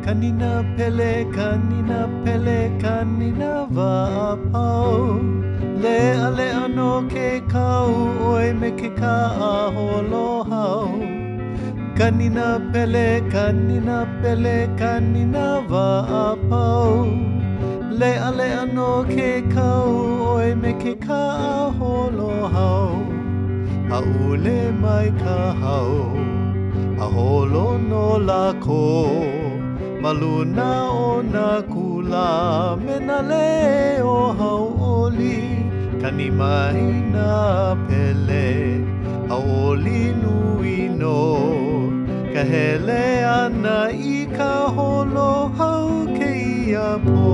kanina pele kanina wa'apau Lea no ke kau oi me ke ka'aholo hau Kanina pele kanina wa'apau Lea no ke kau oi me ke ka'aholo hau Ha'ule mai ka hau Aholo no lako Maluna o na kula Mena leo hau oli Kani mai na pele Haoli nui no Kahele ana I ka holo hau ke ia po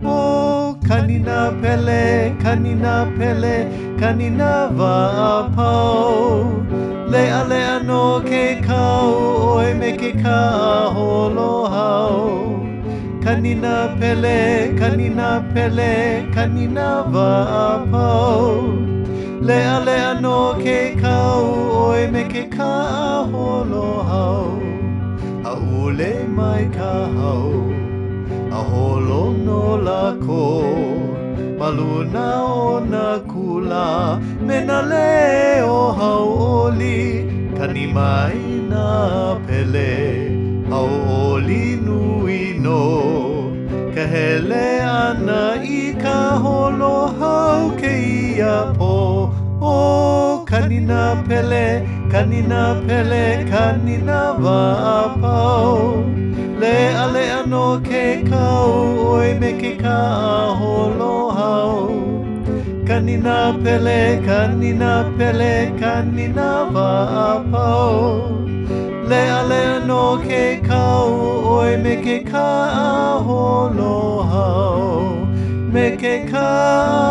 O kanina pele Kanina wa'apau Lea no ke kau Oi me ke ka'aholo hau Kanina pele Kanina wa'apau Lea no ke kau Oi me ke ka'aholo hau Ha'ule mai ka hau Aholo no lako Maluna o na kula Mena leo hau oli Kani mai na pele Hau oli nui no Kahele ana I ka holo hau ke ia po O kanina pele Kanina wa'apau Lea no ke kau Oi me ke ka'aholo hau Kanina pele Kanina wa'apau Lea no ke kau Oi me ke ka'aholo hau Me ke ka'aholo